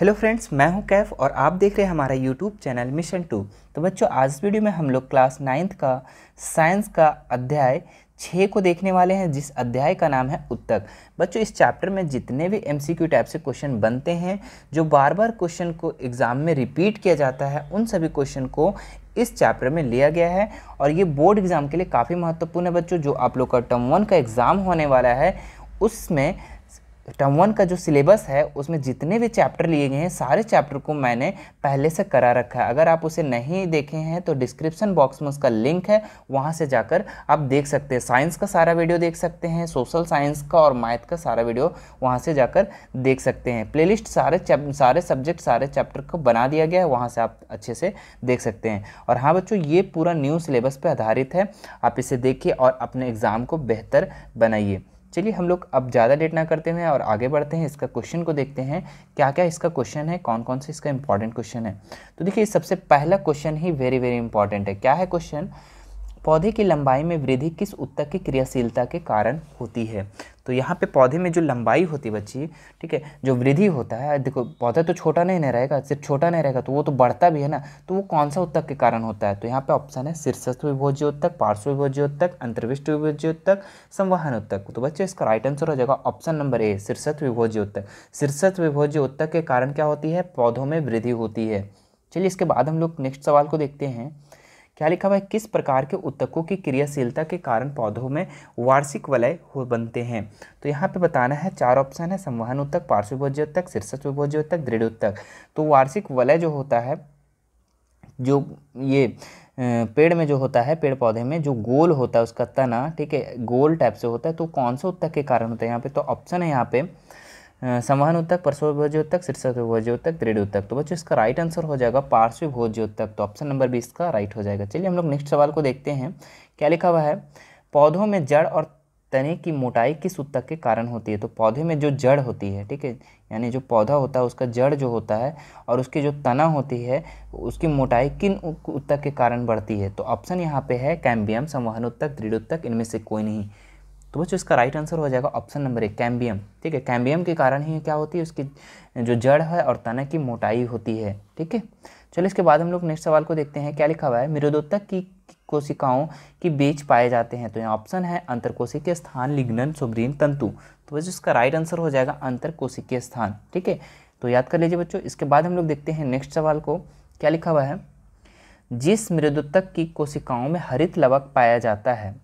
Hello friends, मैं हूं कैफ और आप देख रहे हैं हमारा यूट्यूब चैनल मिशन 2। तो बच्चों, आज इस वीडियो में हम लोग क्लास 9th का साइंस का अध्याय 6 को देखने वाले हैं, जिस अध्याय का नाम है उत्तक। बच्चों, इस चैप्टर में जितने भी एमसीक्यू टाइप से क्वेश्चन बनते हैं, जो बार बार क्वेश्चन को एग्ज़ाम में रिपीट किया जाता है, उन सभी क्वेश्चन को इस चैप्टर में लिया गया है। और ये बोर्ड एग्ज़ाम के लिए काफ़ी महत्वपूर्ण है बच्चों। जो आप लोग का टर्म 1 का एग्ज़ाम होने वाला है, उसमें टर्म 1 का जो सिलेबस है उसमें जितने भी चैप्टर लिए गए हैं, सारे चैप्टर को मैंने पहले से करा रखा है। अगर आप उसे नहीं देखे हैं तो डिस्क्रिप्शन बॉक्स में उसका लिंक है, वहां से जाकर आप देख सकते हैं। साइंस का सारा वीडियो देख सकते हैं, सोशल साइंस का और मैथ का सारा वीडियो वहां से जाकर देख सकते हैं। प्लेलिस्ट सारे सब्जेक्ट सारे चैप्टर को बना दिया गया है, वहाँ से आप अच्छे से देख सकते हैं। और हाँ बच्चों, ये पूरा न्यू सिलेबस पर आधारित है। आप इसे देखिए और अपने एग्ज़ाम को बेहतर बनाइए। चलिए, हम लोग अब ज़्यादा लेट ना करते हैं और आगे बढ़ते हैं। इसका क्वेश्चन को देखते हैं, क्या क्या इसका क्वेश्चन है, कौन कौन से इसका इंपॉर्टेंट क्वेश्चन है। तो देखिए, सबसे पहला क्वेश्चन ही वेरी वेरी इंपॉर्टेंट है। क्या है क्वेश्चन? पौधे की लंबाई में वृद्धि किस ऊतक की क्रियाशीलता के कारण होती है? तो यहाँ पे पौधे में जो लंबाई होती है बच्ची, ठीक है, जो वृद्धि होता है, देखो पौधा तो छोटा नहीं रहेगा, सिर्फ छोटा नहीं रहेगा, तो वो तो बढ़ता भी है ना। तो वो कौन सा ऊतक के कारण होता है? तो यहाँ पे ऑप्शन है शीर्षस्थ विभोज्य ऊतक, पार्श्व विभोज्य ऊतक, अंतर्विष्ट विभोज्य ऊतक, संवहन ऊतक। तो बच्चे, इसका राइट आंसर हो जाएगा ऑप्शन नंबर ए, शीर्षस्थ विभोज्य ऊतक। शीर्षस्थ विभोज्य ऊतक के कारण क्या होती है? पौधों में वृद्धि होती है। चलिए, इसके बाद हम लोग नेक्स्ट सवाल को देखते हैं। क्या लिखा हुआ है? किस प्रकार के ऊतकों की क्रियाशीलता के कारण पौधों में वार्षिक वलय हो बनते हैं? तो यहाँ पे बताना है, 4 ऑप्शन है, संवहन ऊतक, पार्श्व विभोज्य ऊतक, शीर्षस्थ विभोज्य ऊतक, दृढ़ ऊतक। तो वार्षिक वलय जो होता है, जो ये पेड़ में जो होता है, पेड़ पौधे में जो गोल होता है उसका तना, ठीक है, गोल टाइप से होता है, तो कौन सा ऊतक के कारण होता है यहाँ पे? तो ऑप्शन है यहाँ पे संवहन ऊतक, पार्श्व विभोज्य ऊतक, शीर्षस्थ विभोज्य ऊतक, दृढ़ ऊतक। तो बच्चों, इसका राइट आंसर हो जाएगा पार्श्व विभोज्य ऊतक। तो ऑप्शन नंबर 20 का राइट हो जाएगा। चलिए, हम लोग नेक्स्ट सवाल को देखते हैं। क्या लिखा हुआ है? पौधों में जड़ और तने की मोटाई किस ऊतक के कारण होती है? तो पौधे में जो जड़ होती है, ठीक है, यानी जो पौधा होता है उसका जड़ जो होता है और उसकी जो तना होती है, उसकी मोटाई किन ऊतक के कारण बढ़ती है? तो ऑप्शन यहाँ पे है कैम्बियम, संवहन ऊतक, दृढ़ ऊतक, इनमें से कोई नहीं। तो बच्चों, इसका राइट आंसर हो जाएगा ऑप्शन नंबर 1, कैम्बियम। ठीक है, कैम्बियम के कारण ही क्या होती है? उसकी जो जड़ है और तना की मोटाई होती है। ठीक है, चलो इसके बाद हम लोग नेक्स्ट सवाल को देखते हैं। क्या लिखा हुआ है? मृदोत्तक की कोशिकाओं के बीच पाए जाते हैं। तो यहाँ ऑप्शन है अंतरकोशिकीय स्थान, लिग्नन, सोब्रिन, तंतु। तो बच्चों, इसका राइट आंसर हो जाएगा अंतरकोशिकीय स्थान। ठीक है, तो याद कर लीजिए बच्चों। इसके बाद हम लोग देखते हैं नेक्स्ट सवाल को। क्या लिखा हुआ है? जिस मृदोत्तक की कोशिकाओं में हरित लवक पाया जाता है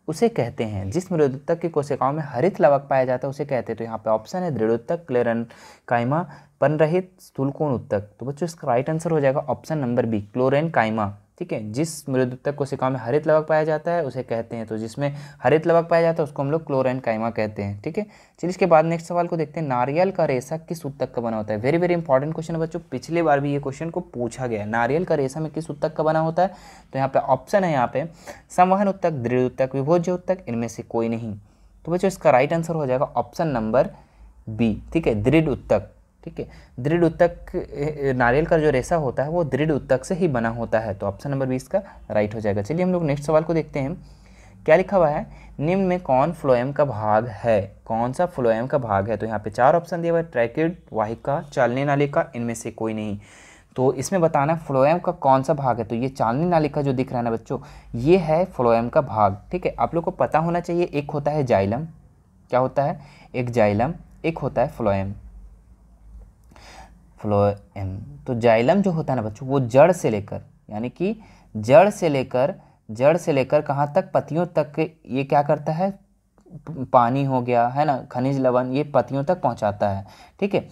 उसे कहते हैं, जिस मृदोत्तक की कोशिकाओं में हरित लवक पाया जाता है उसे कहते हैं। तो यहाँ पे ऑप्शन है दृढ़ ऊतक, क्लोरेनकाइमा, पनरहित, स्थूलकोण ऊतक। तो बच्चों, इसका राइट आंसर हो जाएगा ऑप्शन नंबर बी, क्लोरेनकाइमा। ठीक है, जिस मृदोत्तक कोशिकाओं में हरित लवक पाया जाता है उसे कहते हैं। तो जिसमें हरित लवक पाया जाता है उसको हम लोग क्लोरेनकाइमा कहते हैं। ठीक है, चलिए इसके बाद नेक्स्ट सवाल को देखते हैं। नारियल का रेशा किस ऊतक का बना होता है? वेरी वेरी इंपॉर्टेंट क्वेश्चन है बच्चों, पिछले बार भी ये क्वेश्चन को पूछा गया है। नारियल का रेशा में किस ऊतक का बना होता है? तो यहाँ पे ऑप्शन है, यहाँ पे संवहन ऊतक, दृढ़ ऊतक, विभोज्य ऊतक, इनमें से कोई नहीं। तो बच्चों, इसका राइट आंसर हो जाएगा ऑप्शन नंबर बी, ठीक है, दृढ़ ऊतक। ठीक है, दृढ़ ऊतक, नारियल का जो रेशा होता है वो दृढ़ ऊतक से ही बना होता है। तो ऑप्शन नंबर 20 का राइट हो जाएगा। चलिए, हम लोग नेक्स्ट सवाल को देखते हैं। क्या लिखा हुआ है? निम्न में कौन फ्लोएम का भाग है? कौन सा फ्लोएम का भाग है? तो यहाँ पे 4 ऑप्शन दिया हुआ है, ट्रैकिड, वाहिका, चालनी नालिका, इनमें से कोई नहीं। तो इसमें बताना फ्लोएम का कौन सा भाग है। तो ये चालनी नालिका जो दिख रहा है ना बच्चों, ये है फ्लोएम का भाग। ठीक है, आप लोग को पता होना चाहिए। एक होता है जाइलम, क्या होता है? एक जाइलम, एक होता है फ्लोएम। फ्लोएम, तो जाइलम जो होता है ना बच्चों, वो जड़ से लेकर, यानी कि जड़ से लेकर कहाँ तक? पत्तियों तक ये क्या करता है? पानी हो गया है ना, खनिज लवण, ये पत्तियों तक पहुँचाता है। ठीक है,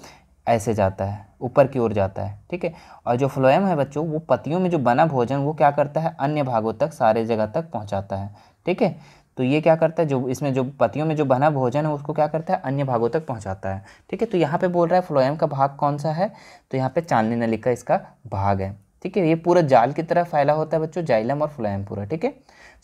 ऐसे जाता है, ऊपर की ओर जाता है। ठीक है, और जो फ्लोएम है बच्चों, वो पत्तियों में जो बना भोजन वो क्या करता है? अन्य भागों तक, सारे जगह तक पहुँचाता है। ठीक है, तो ये क्या करता है? जो इसमें जो पत्तियों में जो बना भोजन है उसको क्या करता है? अन्य भागों तक पहुंचाता है। ठीक है, तो यहाँ पे बोल रहा है फ्लोएम का भाग कौन सा है? तो यहाँ पे चालनी नलिका इसका भाग है। ठीक है, ये पूरा जाल की तरह फैला होता है बच्चों, जाइलम और फ्लोएम पूरा। ठीक है,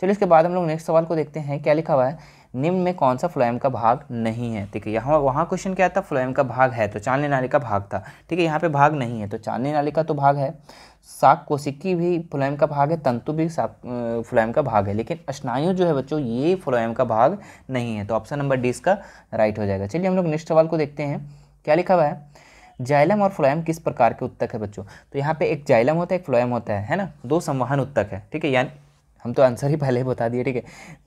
चलिए इसके बाद हम लोग नेक्स्ट सवाल को देखते हैं। क्या लिखा हुआ है? निम्न में कौन सा फ्लोएम का भाग नहीं है? ठीक है, यहाँ वहाँ क्वेश्चन क्या था? फ्लोएम का भाग है, तो चालनी नालिका भाग था। ठीक है, यहाँ पे भाग नहीं है, तो चालनी नालिका तो भाग है, शाक कोशिकी भी फ्लोएम का भाग है, तंतु भी फ्लोएम का भाग है, लेकिन स्नायु जो है बच्चों, ये फ्लोएम का भाग नहीं है। तो ऑप्शन नंबर डी इसका राइट हो जाएगा। चलिए, हम लोग नेक्स्ट सवाल को देखते हैं। क्या लिखा हुआ है? जाइलम और फ्लोएम किस प्रकार के उत्तक है बच्चों? तो यहाँ पे एक जाइलम होता है, एक फ्लोएम होता है ना, दो संवहन उत्तक है, ठीक है। यानी हम तो आंसर ही पहले ही बता दिए, ठीक है।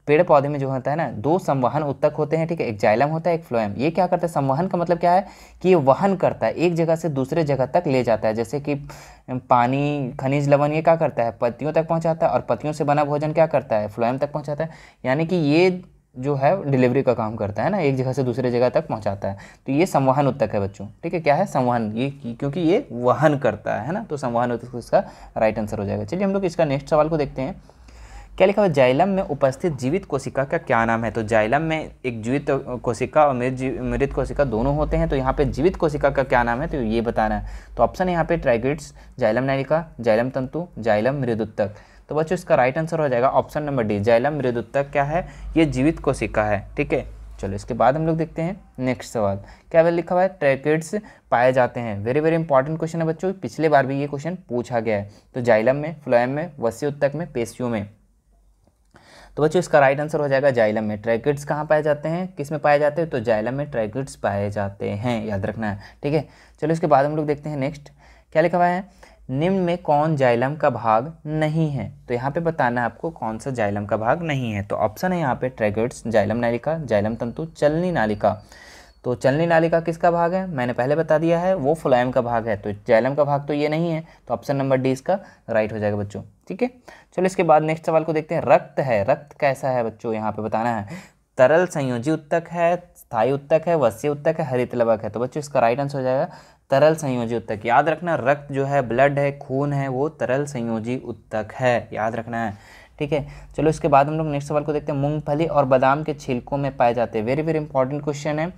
पेड़ पौधे में जो होता है ना, दो संवहन उत्तक होते हैं, ठीक है। एक जाइलम होता है, एक फ्लोएम। ये क्या करता है, संवहन का मतलब क्या है कि ये वहन करता है, एक जगह से दूसरे जगह तक ले जाता है। जैसे कि पानी, खनिज, लवण, ये क्या करता है, पत्तियों तक पहुंचाता है, और पत्तियों से बना भोजन क्या करता है, फ्लोएम तक पहुंचाता है। यानी कि ये जो है डिलीवरी का काम करता है ना, एक जगह से दूसरे जगह तक पहुंचाता है। तो ये संवहन उत्तक है बच्चों, ठीक है। क्या है, संवहन, ये क्योंकि ये वहन करता है ना, तो संवहन उत्तक इसका राइट आंसर हो जाएगा। चलिए हम लोग इसका नेक्स्ट सवाल को देखते हैं। क्या लिखा हुआ है, जाइलम में उपस्थित जीवित कोशिका का क्या नाम है? तो जाइलम में एक जीवित कोशिका और मृत कोशिका दोनों होते हैं। तो यहाँ पे जीवित कोशिका का क्या नाम है, तो ये बताना है। तो ऑप्शन है यहाँ पे ट्राइगिड्स, जाइलम नलिका, जाइलम तंतु, जाइलम मृदुत्तक। तो बच्चों इसका राइट आंसर हो जाएगा ऑप्शन नंबर डी, जाइलम मृदुत्तक क्या है, ये जीवित कोशिका है, ठीक है। चलो इसके बाद हम लोग देखते हैं नेक्स्ट सवाल। क्या लिखा हुआ है, ट्रैकिड्स पाए जाते हैं। वेरी वेरी इंपॉर्टेंट क्वेश्चन है बच्चों, पिछले बार भी ये क्वेश्चन पूछा गया है। तो जाइलम में, फ्लोएम में, वस्य उत्तक में, पेशियों में। तो बच्चों इसका राइट आंसर हो जाएगा जाइलम में। ट्रैकिड्स कहाँ पाए जाते हैं, किस में पाए जाते हैं, तो जाइलम में ट्रैकिड्स पाए जाते हैं, याद रखना है, ठीक है। चलो इसके बाद हम लोग देखते हैं नेक्स्ट। क्या लिखा हुआ है, निम्न में कौन जाइलम का भाग नहीं है? तो यहाँ पे बताना है आपको कौन सा जाइलम का भाग नहीं है। तो ऑप्शन है यहाँ पे ट्रैकिड्स, जाइलम नालिका, जाइलम तंतु, चलनी नालिका। तो चलनी नालिका किसका भाग है, मैंने पहले बता दिया है, वो फ्लोएम का भाग है। तो जाइलम का भाग तो ये नहीं है, तो ऑप्शन नंबर डी इसका राइट हो जाएगा बच्चों, ठीक है। चलो इसके बाद नेक्स्ट सवाल को देखते हैं। रक्त है, रक्त कैसा है बच्चों, यहाँ पे बताना है। तरल संयोजी उत्तक है, स्थायी उत्तक है, वसीय उत्तक है, हरित लवक है। तो बच्चों इसका राइट आंसर हो जाएगा तरल संयोजी उत्तक। याद रखना, रक्त जो है, ब्लड है, खून है, वो तरल संयोजी उत्तक है, याद रखना है, ठीक है। चलो इसके बाद हम लोग नेक्स्ट सवाल को देखते हैं। मूंगफली और बादाम के छिलकों में पाए जाते हैं। वेरी वेरी इंपॉर्टेंट क्वेश्चन है।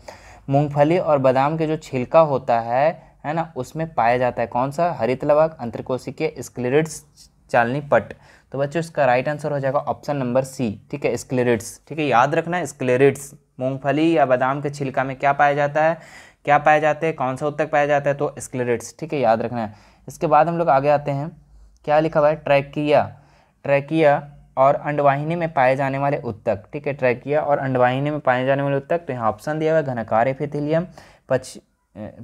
मूंगफली और बादाम के जो छिलका होता है ना, उसमें पाया जाता है कौन सा, हरित लवक, अंतरकोशिकीय, स्क्लेरिड्स, चालनी पट। तो बच्चों इसका राइट आंसर हो जाएगा ऑप्शन नंबर सी, ठीक है, स्क्लेरिड्स, ठीक है। याद रखना है स्क्लेरिड्स। मूंगफली या बादाम के छिलका में क्या पाया जाता है, क्या पाए जाते हैं, कौन सा उत्तक पाया जाता है, तो स्क्लेरिड्स, ठीक है, याद रखना है। इसके बाद हम लोग आगे आते हैं। क्या लिखा हुआ है, ट्रैकिया, ट्रैकिया और अंडवाहिनी में पाए जाने वाले उत्तक, ठीक है। ट्रैकिया और अंडवाहिनी में पाए जाने वाले उत्तक, तो यहाँ ऑप्शन दिया हुआ है घनाकार एपिथेलियम,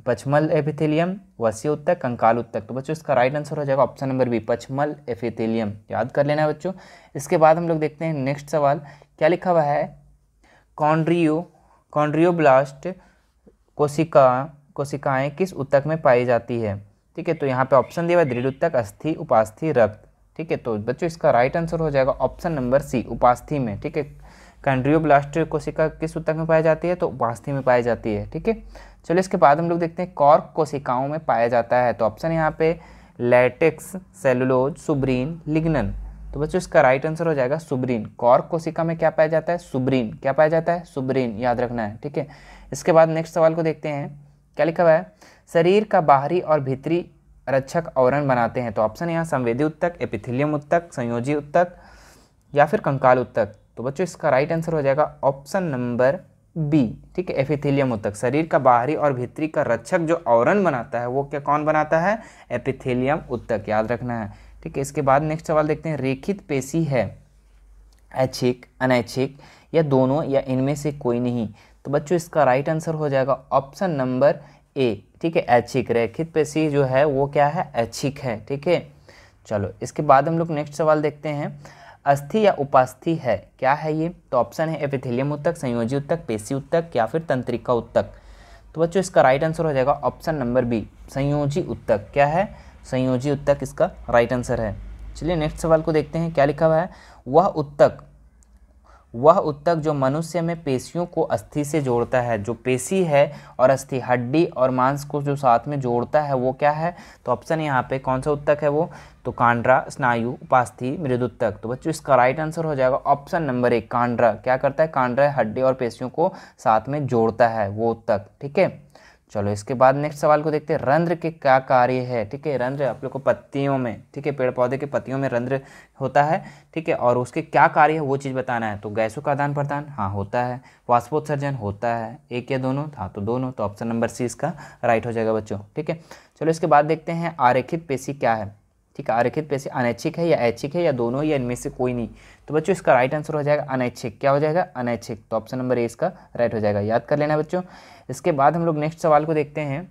पचमल एपिथेलियम, वसीय उत्तक, कंकाल उत्तक। तो बच्चों इसका राइट आंसर हो जाएगा ऑप्शन नंबर बी, पचमल एपिथेलियम, याद कर लेना है बच्चों। इसके बाद हम लोग देखते हैं नेक्स्ट सवाल। क्या लिखा हुआ है, कॉन्ड्रियोब्लास्ट कोशिकाएं किस उत्तक में पाई जाती है, ठीक है। तो यहाँ पे ऑप्शन दिया हुआ है दृढ़ उत्तक, अस्थि, उपास्थि, रक्त, ठीक है। तो बच्चों इसका राइट आंसर हो जाएगा ऑप्शन नंबर सी, उपास्थि में, ठीक है। कॉन्ड्रियोब्लास्ट कोशिका किस उत्तक में पाई जाती है, तो उपास्थि में पाई जाती है, ठीक है। चलो इसके बाद हम लोग देखते हैं कॉर्क कोशिकाओं में पाया जाता है। तो ऑप्शन यहाँ पे लैटेक्स, सेलुलोज, सुब्रीन, लिग्नन। तो बच्चों इसका राइट आंसर हो जाएगा सुब्रीन। कॉर्क कोशिका में क्या पाया जाता है, सुब्रीन, क्या पाया जाता है, सुब्रीन, याद रखना है, ठीक है। इसके बाद नेक्स्ट सवाल को देखते हैं। क्या लिखा हुआ है, शरीर का बाहरी और भीतरी रक्षक आवरण बनाते हैं। तो ऑप्शन यहाँ संवेदी उत्तक, एपिथेलियम उत्तक, संयोजी उत्तक या फिर कंकाल उत्तक। तो बच्चों इसका राइट आंसर हो जाएगा ऑप्शन नंबर बी, ठीक है, एपिथेलियम उत्तक। शरीर का बाहरी और भीतरी का रक्षक जो आवरण बनाता है वो क्या, कौन बनाता है, एपिथेलियम उत्तक, याद रखना है, ठीक है। इसके बाद नेक्स्ट सवाल देखते हैं। रेखित पेशी है, ऐच्छिक, अनैच्छिक या दोनों या इनमें से कोई नहीं। तो बच्चों इसका राइट आंसर हो जाएगा ऑप्शन नंबर ए, ठीक है, ऐच्छिक। रेखित पेशी जो है वो क्या है, ऐच्छिक है, ठीक है। चलो इसके बाद हम लोग नेक्स्ट सवाल देखते हैं। अस्थि या उपास्थि है, क्या है ये, तो ऑप्शन है एपिथेलियम उत्तक, संयोजी उत्तक, पेशी उत्तक या फिर तंत्रिका उत्तक। तो बच्चों इसका राइट आंसर हो जाएगा ऑप्शन नंबर बी, संयोजी उत्तक, क्या है, संयोजी उत्तक इसका राइट आंसर है। चलिए नेक्स्ट सवाल को देखते हैं। क्या लिखा हुआ है, वह उत्तक जो मनुष्य में पेशियों को अस्थि से जोड़ता है। जो पेशी है और अस्थि, हड्डी और मांस को जो साथ में जोड़ता है वो क्या है, तो ऑप्शन यहाँ पे कौन सा उत्तक है वो, तो कांड्रा, स्नायु, उपास्थि, मृदुत्तक। तो बच्चों इसका राइट आंसर हो जाएगा ऑप्शन नंबर एक, कांड्रा। क्या करता है, कांड्रा हड्डी और पेशियों को साथ में जोड़ता है वो उत्तक, ठीक है। चलो इसके बाद नेक्स्ट सवाल को देखते हैं। रंध्र के क्या कार्य है, ठीक है। रंध्र आप लोग को पत्तियों में, ठीक है, पेड़ पौधे के पत्तियों में रंध्र होता है, ठीक है, और उसके क्या कार्य है वो चीज़ बताना है। तो गैसों का आदान प्रदान, हाँ होता है। वाष्पोत्सर्जन होता है, एक या दोनों, हाँ तो दोनों। तो ऑप्शन नंबर सी इसका राइट हो जाएगा बच्चों, ठीक है। चलो इसके बाद देखते हैं आरेखित पेशी क्या है, ठीक है। आरेखित पेशी अनैच्छिक है या ऐच्छिक है या दोनों या इनमें से कोई नहीं। तो बच्चों इसका राइट आंसर हो जाएगा अनैच्छिक। क्या हो जाएगा, अनैच्छिक। तो ऑप्शन नंबर ए इसका राइट हो जाएगा, याद कर लेना बच्चों। इसके बाद हम लोग नेक्स्ट सवाल को देखते हैं।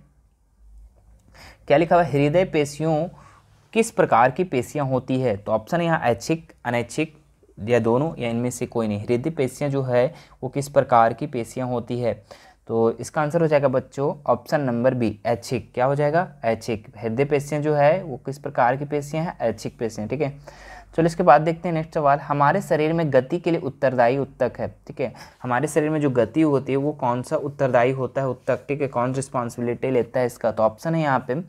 क्या लिखा हुआ है, हृदय पेशियों किस प्रकार की पेशियां होती है? तो ऑप्शन है यहाँ ऐच्छिक, अनैच्छिक या दोनों या इनमें से कोई नहीं। हृदय पेशियां जो है वो किस प्रकार की पेशियां होती है? तो इसका आंसर हो जाएगा बच्चों ऑप्शन नंबर बी, ऐच्छिक। क्या हो जाएगा? ऐच्छिक। हृदय पेशियां जो है वो किस प्रकार की पेशियां हैं? ऐच्छिक पेशियां। ठीक है, चलो इसके बाद देखते हैं नेक्स्ट सवाल। हमारे शरीर में गति के लिए उत्तरदायी उत्तक है। ठीक है, हमारे शरीर में जो गति होती है वो कौन सा उत्तरदायी होता है उत्तक? ठीक है, कौन रिस्पॉन्सिबिलिटी लेता है इसका? तो ऑप्शन है यहाँ पे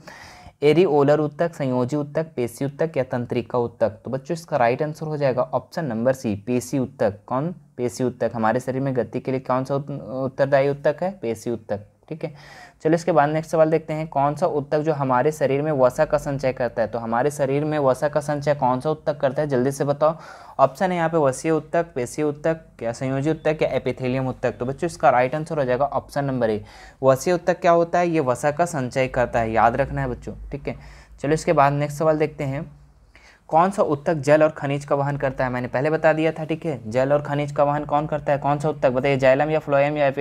एरिओलर उत्तक, संयोजी उत्तक, पेशी उत्तक या तंत्रिका उत्तक। तो बच्चों इसका राइट आंसर हो जाएगा ऑप्शन नंबर सी, पेशी उत्तक। कौन? पेशी उत्तक। हमारे शरीर में गति के लिए कौन सा उत्तरदायी उत्तक है? पेशी उत्तक। ठीक है, चलो इसके बाद नेक्स्ट सवाल देखते हैं। कौन सा उत्तक जो हमारे शरीर में वसा का संचय करता है? तो हमारे शरीर में वसा का संचय कौन सा उत्तक करता है? जल्दी से बताओ। ऑप्शन है यहाँ पे वसीय उत्तक, पेशीय उत्तक या संयोजी उत्तक या एपिथेलियम उत्तक। तो बच्चों इसका राइट आंसर हो जाएगा ऑप्शन नंबर ए, वसीय उत्तक। क्या होता है? ये वसा का संचय करता है, याद रखना है बच्चों। ठीक है, चलो इसके बाद नेक्स्ट सवाल देखते हैं। कौन सा उत्तक जल और खनिज का वहन करता है? मैंने पहले बता दिया था। ठीक है, जल और खनिज का वहन कौन करता है? कौन सा उत्तक बताइए, जाइलम या फ्लोएम या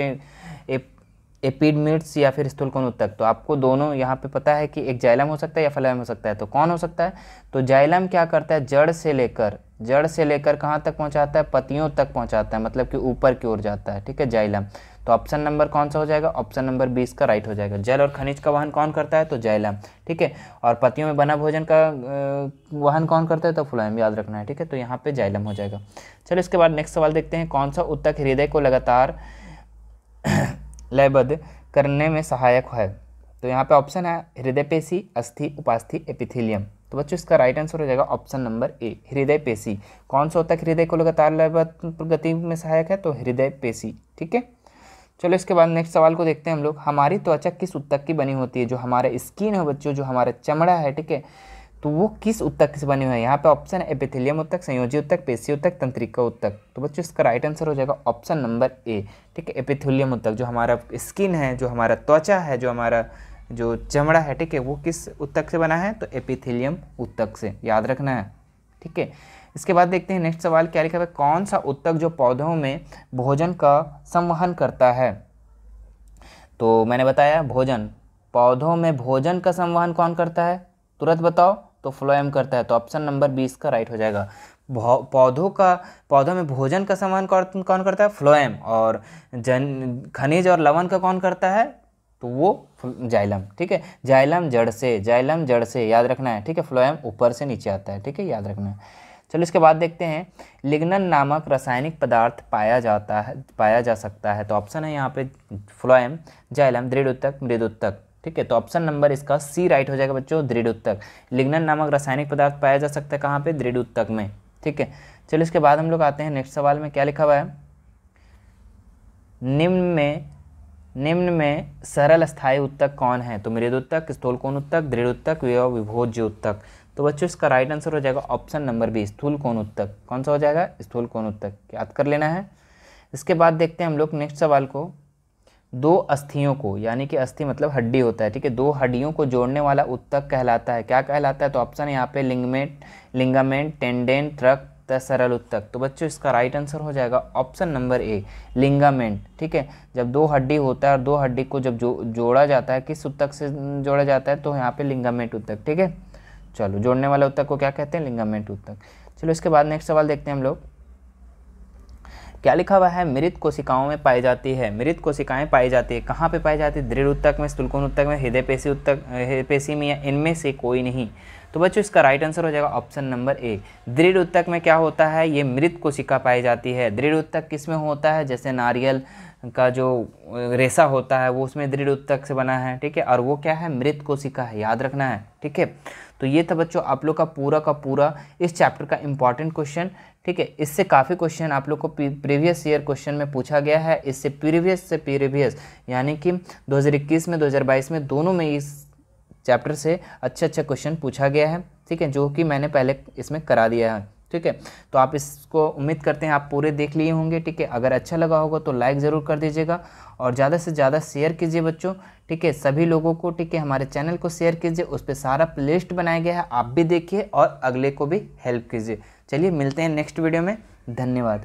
एपिडमिड्स या फिर स्थूलकोण उत्तक? तो आपको दोनों यहाँ पे पता है कि एक जाइलम हो सकता है या फ्लोएम हो सकता है। तो कौन हो सकता है? तो जाइलम क्या करता है, जड़ से लेकर कहाँ तक पहुँचाता है? पत्तियों तक पहुँचाता है, मतलब कि ऊपर की ओर जाता है। ठीक है, जाइलम। तो ऑप्शन नंबर कौन सा हो जाएगा? ऑप्शन नंबर 20 का राइट हो जाएगा। जल और खनिज का वहन कौन करता है? तो जाइलम। ठीक है, और पत्तियों में बना भोजन का वहन कौन करता है? तो फ्लोएम, याद रखना है। ठीक है, तो यहाँ पे जाइलम हो जाएगा। चलो इसके बाद नेक्स्ट सवाल देखते हैं। कौन सा उत्तक हृदय को लगातार लयबद्ध करने में सहायक है? तो यहाँ पे ऑप्शन है हृदय पेशी, अस्थि, उपास्थि, एपिथेलियम। तो बच्चों इसका राइट आंसर हो जाएगा ऑप्शन नंबर ए, हृदय पेशी। कौन सा उत्तक हृदय को लगातार लयबद्ध गति में सहायक है? तो हृदय पेशी। ठीक है, चलो इसके बाद नेक्स्ट सवाल को देखते हैं हम लोग। हमारी त्वचा किस उत्तक की बनी होती है? जो हमारा स्किन है बच्चों, जो हमारा चमड़ा है, ठीक है, तो वो किस उत्तक से बने हुए हैं? यहाँ पे ऑप्शन है एपिथेलियम उत्तक, संयोजी उत्तक, पेशी उत्तक, तंत्रिका उत्तक। तो बच्चों इसका राइट आंसर हो जाएगा ऑप्शन नंबर ए। ठीक है, एपिथेलियम उत्तक। जो हमारा स्किन है, जो हमारा त्वचा है, जो हमारा जो चमड़ा है, ठीक है, वो किस उत्तक से बना है? तो एपिथेलियम उत्तक से, याद रखना है। ठीक है, इसके बाद देखते हैं नेक्स्ट सवाल। क्या लिखा है? कौन सा उत्तक जो पौधों में भोजन का संवहन करता है? तो मैंने बताया भोजन, पौधों में भोजन का संवहन कौन करता है? तुरंत बताओ। तो फ्लोएम करता है। तो ऑप्शन नंबर 20 का राइट हो जाएगा। पौधों में भोजन का संवहन कौन करता है? फ्लोएम। और खनिज और लवण का कौन करता है? तो वो जाइलम। ठीक है, जाइलम जड़ से, याद रखना है। ठीक है, फ्लोएम ऊपर से नीचे आता है। ठीक है, याद रखना है। चलो इसके बाद देखते हैं। लिग्नन नामक रासायनिक पदार्थ पाया जा सकता है। तो ऑप्शन है यहाँ पे फ्लोएम, जाइलम, दृढ़ उत्तक, मृद उत्तक। ठीक है, तो ऑप्शन नंबर इसका सी राइट हो जाएगा बच्चों, दृढ़ उत्तक। लिग्नन नामक रासायनिक पदार्थ पाया जा सकता है कहाँ पे? दृढ़ उत्तक में। ठीक है, चलो इसके बाद हम लोग आते हैं नेक्स्ट सवाल में। क्या लिखा हुआ है? निम्न में सरल स्थायी उत्तक कौन है? तो मृद उत्तक, स्थूलकोण उत्तक, दृढ़ उत्तक या विभोज्य उत्तक। तो बच्चों इसका राइट आंसर हो जाएगा ऑप्शन नंबर बी, स्थूलकोण उत्तक। कौन सा हो जाएगा? स्थूलकोण उत्तक, याद कर लेना है। इसके बाद देखते हैं हम लोग नेक्स्ट सवाल को। दो अस्थियों को, यानी कि अस्थि मतलब हड्डी होता है, ठीक है, दो हड्डियों को जोड़ने वाला उत्तक कहलाता है, क्या कहलाता है? तो ऑप्शन है यहाँ पे लिंगामेंट, टेंडेन, ट्रक, सरल उत्तक। तो बच्चों इसका राइट आंसर हो जाएगा ऑप्शन नंबर ए, लिंगामेंट। ठीक है, जब दो हड्डी होता है और दो हड्डी को जब जोड़ा जाता है, किस उत्तक से जोड़ा जाता है? तो यहाँ पे लिंगामेंट उत्तक। ठीक है, चलो जोड़ने वाले उत्तक को क्या कहते हैं? लिंगामेंट उत्तक। चलो इसके बाद नेक्स्ट सवाल देखते हैं हम लोग। क्या लिखा हुआ है? मृत कोशिकाओं में पाई जाती है। मृत कोशिकाएं पाई जाती है कहाँ पे पाई जाती है? दृढ़ उत्तक में, स्थूलकोण उत्तक में, हृदय पेशी में, या इनमें से कोई नहीं। तो बच्चों इसका राइट आंसर हो जाएगा ऑप्शन नंबर ए, दृढ़ उत्तक में क्या होता है? ये मृत कोशिका पाई जाती है। दृढ़ उत्तक किस में होता है? जैसे नारियल का जो रेशा होता है वो उसमें दृढ़ उत्तक से बना है। ठीक है, और वो क्या है? मृत कोशिका है, याद रखना है। ठीक है, तो ये था बच्चों आप लोग का पूरा इस चैप्टर का इंपॉर्टेंट क्वेश्चन। ठीक है, इससे काफ़ी क्वेश्चन आप लोग को प्रीवियस ईयर क्वेश्चन में पूछा गया है। इससे प्रीवियस यानी कि 2021 में 2022 में दोनों में इस चैप्टर से अच्छे क्वेश्चन पूछा गया है। ठीक है, जो कि मैंने पहले इसमें करा दिया है। ठीक है, तो आप इसको उम्मीद करते हैं आप पूरे देख लिए होंगे। ठीक है, अगर अच्छा लगा होगा तो लाइक ज़रूर कर दीजिएगा और ज़्यादा से ज़्यादा शेयर कीजिए बच्चों। ठीक है, सभी लोगों को, ठीक है, हमारे चैनल को शेयर कीजिए, उस पर सारा प्लेलिस्ट बनाया गया है, आप भी देखिए और अगले को भी हेल्प कीजिए। चलिए मिलते हैं नेक्स्ट वीडियो में, धन्यवाद।